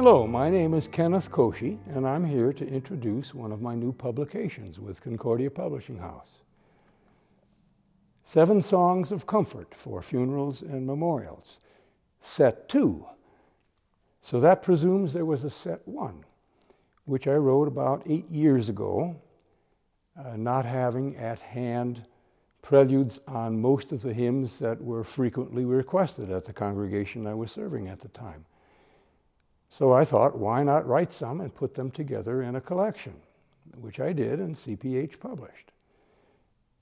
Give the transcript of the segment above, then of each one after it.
Hello, my name is Kenneth Kosche, and I'm here to introduce one of my new publications with Concordia Publishing House. 7 Songs of Comfort for Funerals and Memorials, Set 2. So that presumes there was a Set 1, which I wrote about 8 years ago, not having at hand preludes on most of the hymns that were frequently requested at the congregation I was serving at the time. So I thought, why not write some and put them together in a collection, which I did and CPH published.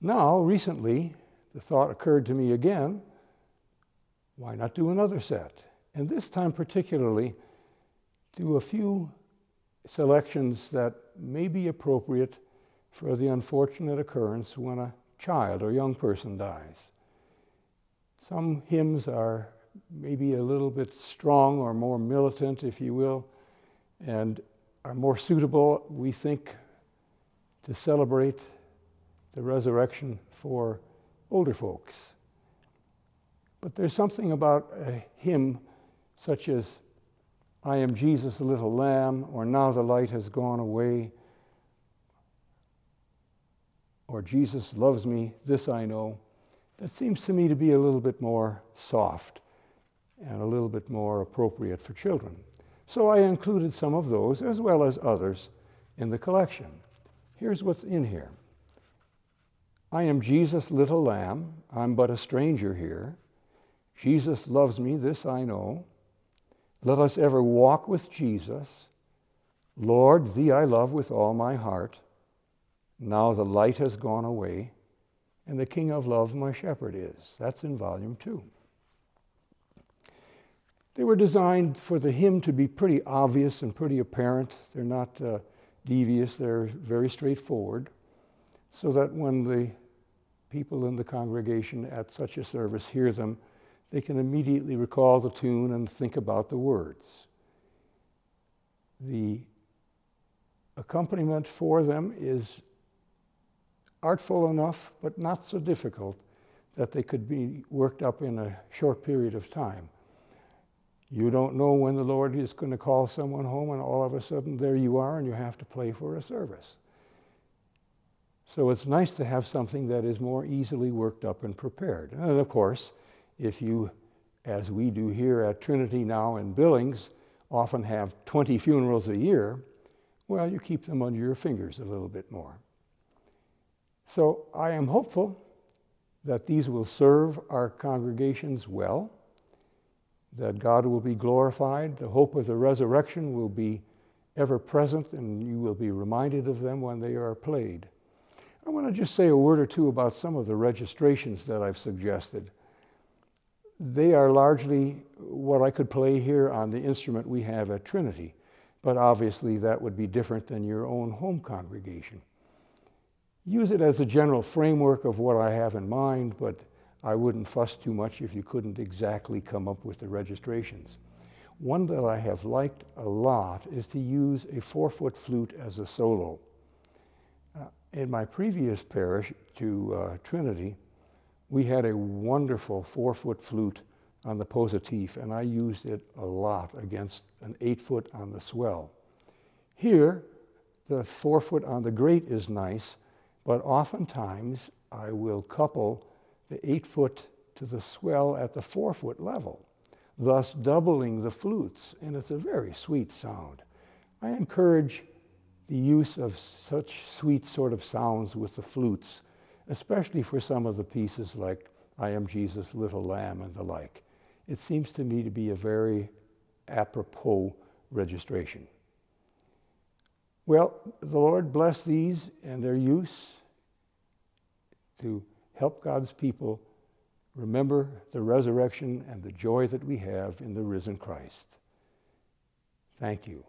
Now, recently, the thought occurred to me again, why not do another set? And this time particularly, do a few selections that may be appropriate for the unfortunate occurrence when a child or young person dies. Some hymns are maybe a little bit strong or more militant, if you will, and are more suitable, we think, to celebrate the resurrection for older folks. But there's something about a hymn such as I Am Jesus, a Little Lamb, or Now the Light Has Gone Away, or Jesus Loves Me, This I Know, that seems to me to be a little bit more soft and a little bit more appropriate for children. So I included some of those, as well as others, in the collection. Here's what's in here. I am Jesus, little lamb, I'm but a stranger here. Jesus loves me, this I know. Let us ever walk with Jesus. Lord, thee I love with all my heart. Now the light has gone away, and the King of love my shepherd is. That's in volume 2. They were designed for the hymn to be pretty obvious and pretty apparent. They're not devious, they're very straightforward, so that when the people in the congregation at such a service hear them, they can immediately recall the tune and think about the words. The accompaniment for them is artful enough, but not so difficult, that they could be worked up in a short period of time. You don't know when the Lord is going to call someone home, and all of a sudden there you are, and you have to play for a service. So it's nice to have something that is more easily worked up and prepared. And of course, if you, as we do here at Trinity now in Billings, often have 20 funerals a year, well, you keep them under your fingers a little bit more. So I am hopeful that these will serve our congregations well, that God will be glorified, the hope of the resurrection will be ever present, and you will be reminded of them when they are played. I want to just say a word or two about some of the registrations that I've suggested. They are largely what I could play here on the instrument we have at Trinity, but obviously that would be different than your own home congregation. Use it as a general framework of what I have in mind, but I wouldn't fuss too much if you couldn't exactly come up with the registrations. One that I have liked a lot is to use a 4-foot flute as a solo. In my previous parish to Trinity, we had a wonderful 4-foot flute on the positif, and I used it a lot against an 8-foot on the swell. Here, the 4-foot on the grate is nice, but oftentimes I will couple the 8-foot to the swell at the 4-foot level, thus doubling the flutes, and it's a very sweet sound. I encourage the use of such sweet sort of sounds with the flutes, especially for some of the pieces like I Am Jesus, Little Lamb, and the like. It seems to me to be a very apropos registration. Well, the Lord bless these and their use to help God's people remember the resurrection and the joy that we have in the risen Christ. Thank you.